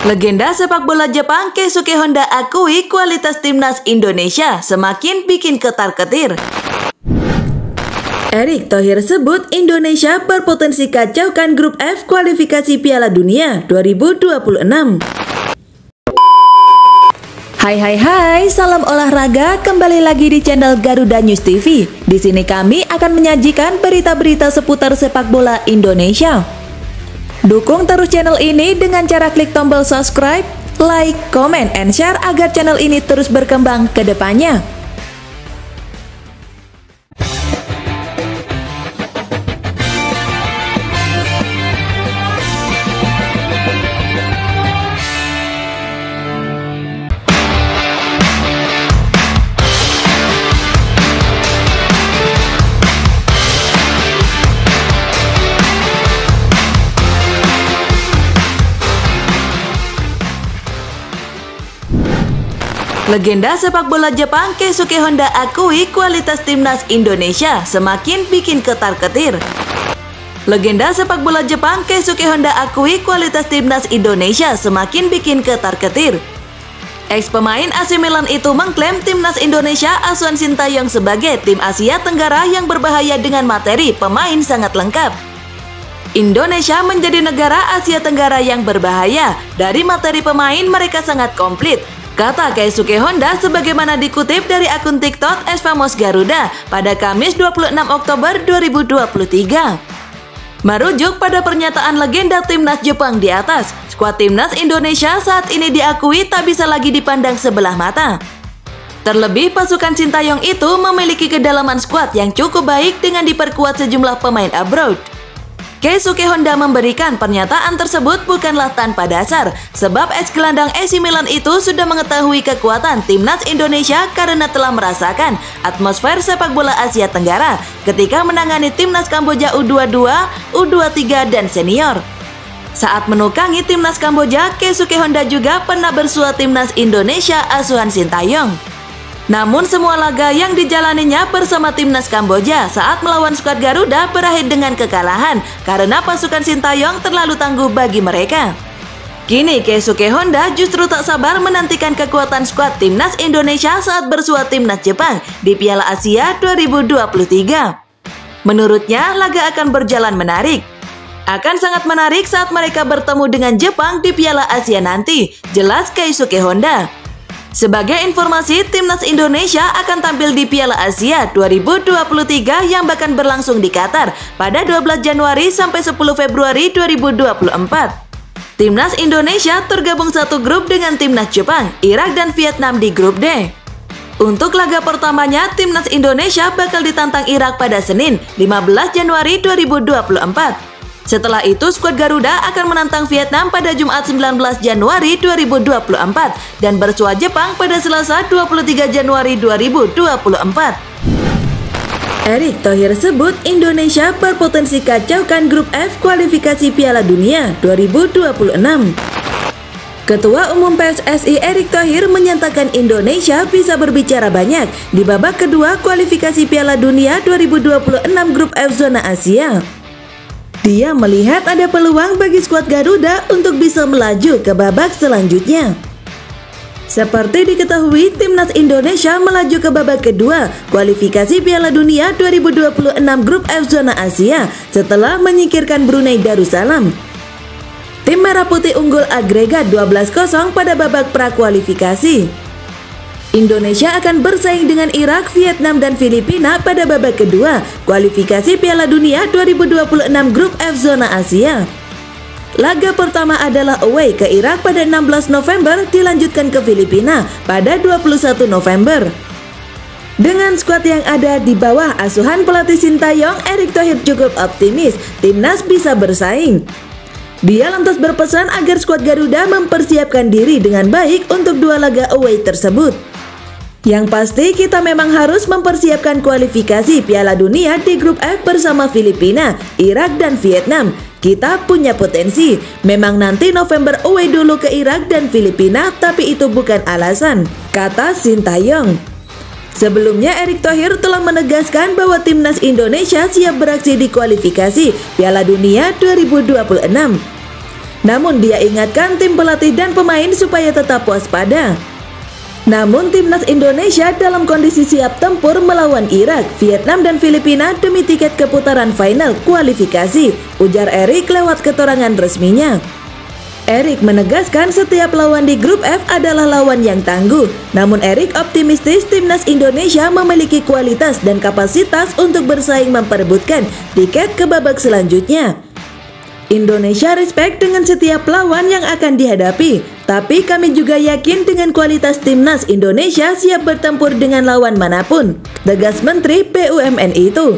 Legenda sepak bola Jepang Keisuke Honda akui kualitas timnas Indonesia semakin bikin ketar-ketir. Erick Thohir sebut Indonesia berpotensi kacaukan grup F kualifikasi Piala Dunia 2026. Hai, salam olahraga, kembali lagi di channel Garuda News TV. Di sini kami akan menyajikan berita-berita seputar sepak bola Indonesia. Dukung terus channel ini dengan cara klik tombol subscribe, like, comment, and share agar channel ini terus berkembang ke depannya. Legenda sepak bola Jepang Keisuke Honda akui kualitas timnas Indonesia semakin bikin ketar-ketir. Legenda sepak bola Jepang Keisuke Honda akui kualitas timnas Indonesia semakin bikin ketar-ketir. Ex pemain AC Milan itu mengklaim timnas Indonesia asuhan Sintayong sebagai tim Asia Tenggara yang berbahaya dengan materi pemain sangat lengkap. Indonesia menjadi negara Asia Tenggara yang berbahaya. Dari materi pemain mereka sangat komplit, kata Keisuke Honda sebagaimana dikutip dari akun TikTok @famosgaruda pada Kamis 26 Oktober 2023. Merujuk pada pernyataan legenda timnas Jepang di atas, skuad timnas Indonesia saat ini diakui tak bisa lagi dipandang sebelah mata. Terlebih pasukan Sintayong itu memiliki kedalaman skuad yang cukup baik dengan diperkuat sejumlah pemain abroad. Keisuke Honda memberikan pernyataan tersebut bukanlah tanpa dasar, sebab ex-gelandang AC Milan itu sudah mengetahui kekuatan timnas Indonesia karena telah merasakan atmosfer sepak bola Asia Tenggara ketika menangani timnas Kamboja U22, U23, dan senior. Saat menukangi timnas Kamboja, Keisuke Honda juga pernah bersua timnas Indonesia asuhan Sintayong. Namun semua laga yang dijalaninya bersama timnas Kamboja saat melawan skuad Garuda berakhir dengan kekalahan karena pasukan Sintayong terlalu tangguh bagi mereka. Kini Keisuke Honda justru tak sabar menantikan kekuatan skuad timnas Indonesia saat bersua timnas Jepang di Piala Asia 2023. Menurutnya laga akan berjalan menarik. Akan sangat menarik saat mereka bertemu dengan Jepang di Piala Asia nanti, jelas Keisuke Honda. Sebagai informasi, timnas Indonesia akan tampil di Piala Asia 2023 yang bahkan berlangsung di Qatar pada 12 Januari sampai 10 Februari 2024. Timnas Indonesia tergabung satu grup dengan timnas Jepang, Irak, dan Vietnam di grup D. Untuk laga pertamanya, timnas Indonesia bakal ditantang Irak pada Senin, 15 Januari 2024. Setelah itu, skuad Garuda akan menantang Vietnam pada Jumat 19 Januari 2024 dan bersua Jepang pada Selasa 23 Januari 2024. Erick Thohir sebut Indonesia berpotensi kacaukan grup F kualifikasi Piala Dunia 2026. Ketua Umum PSSI Erick Thohir menyatakan Indonesia bisa berbicara banyak di babak kedua kualifikasi Piala Dunia 2026 grup F zona Asia. Dia melihat ada peluang bagi skuad Garuda untuk bisa melaju ke babak selanjutnya. Seperti diketahui, timnas Indonesia melaju ke babak kedua kualifikasi Piala Dunia 2026 grup F zona Asia setelah menyingkirkan Brunei Darussalam. Tim Merah Putih unggul agregat 12-0 pada babak prakualifikasi. Indonesia akan bersaing dengan Irak, Vietnam, dan Filipina pada babak kedua kualifikasi Piala Dunia 2026 grup F zona Asia. Laga pertama adalah away ke Irak pada 16 November dilanjutkan ke Filipina pada 21 November. Dengan skuad yang ada di bawah asuhan pelatih Sintayong, Erick Thohir cukup optimis timnas bisa bersaing. Dia lantas berpesan agar skuad Garuda mempersiapkan diri dengan baik untuk dua laga away tersebut. Yang pasti kita memang harus mempersiapkan kualifikasi Piala Dunia di grup F bersama Filipina, Irak, dan Vietnam. Kita punya potensi. Memang nanti November away dulu ke Irak dan Filipina, tapi itu bukan alasan, kata Sintayong. Sebelumnya Erick Thohir telah menegaskan bahwa timnas Indonesia siap beraksi di kualifikasi Piala Dunia 2026. Namun dia ingatkan tim pelatih dan pemain supaya tetap waspada. Namun timnas Indonesia dalam kondisi siap tempur melawan Irak, Vietnam dan Filipina demi tiket ke putaran final kualifikasi, ujar Erik lewat keterangan resminya. Erik menegaskan setiap lawan di grup F adalah lawan yang tangguh. Namun Erik optimistis timnas Indonesia memiliki kualitas dan kapasitas untuk bersaing memperebutkan tiket ke babak selanjutnya. Indonesia respect dengan setiap lawan yang akan dihadapi, tapi kami juga yakin dengan kualitas timnas Indonesia siap bertempur dengan lawan manapun, tegas Menteri BUMN itu.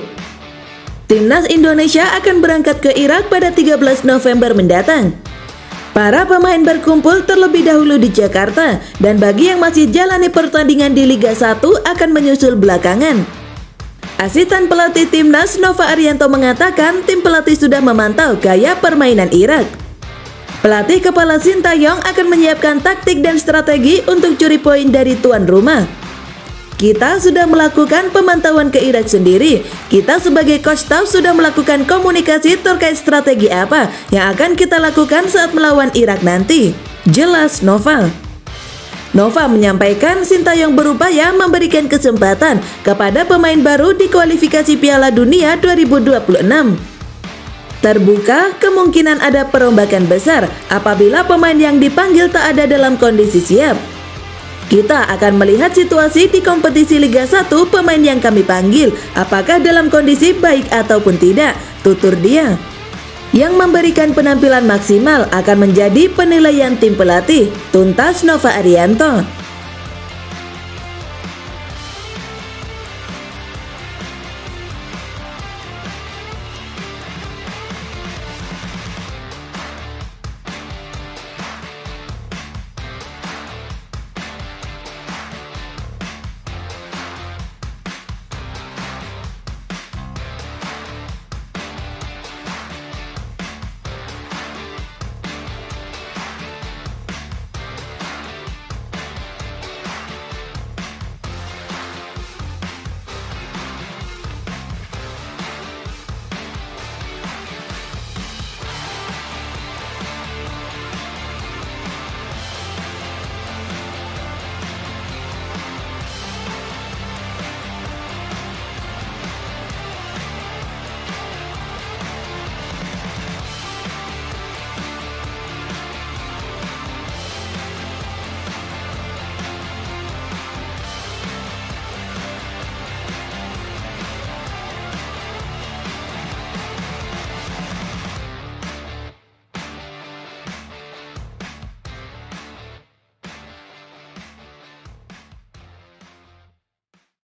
Timnas Indonesia akan berangkat ke Irak pada 13 November mendatang. Para pemain berkumpul terlebih dahulu di Jakarta, dan bagi yang masih jalani pertandingan di Liga 1 akan menyusul belakangan. Asisten pelatih timnas Nova Arianto mengatakan tim pelatih sudah memantau gaya permainan Irak. Pelatih kepala Sintayong akan menyiapkan taktik dan strategi untuk curi poin dari tuan rumah. Kita sudah melakukan pemantauan ke Irak sendiri. Kita sebagai coach staff sudah melakukan komunikasi terkait strategi apa yang akan kita lakukan saat melawan Irak nanti, jelas Nova. Nova menyampaikan Sintayong berupaya memberikan kesempatan kepada pemain baru di kualifikasi Piala Dunia 2026. Terbuka kemungkinan ada perombakan besar apabila pemain yang dipanggil tak ada dalam kondisi siap. Kita akan melihat situasi di kompetisi Liga 1 pemain yang kami panggil, apakah dalam kondisi baik ataupun tidak, tutur dia. Yang memberikan penampilan maksimal akan menjadi penilaian tim pelatih, tuntas Nova Arianto.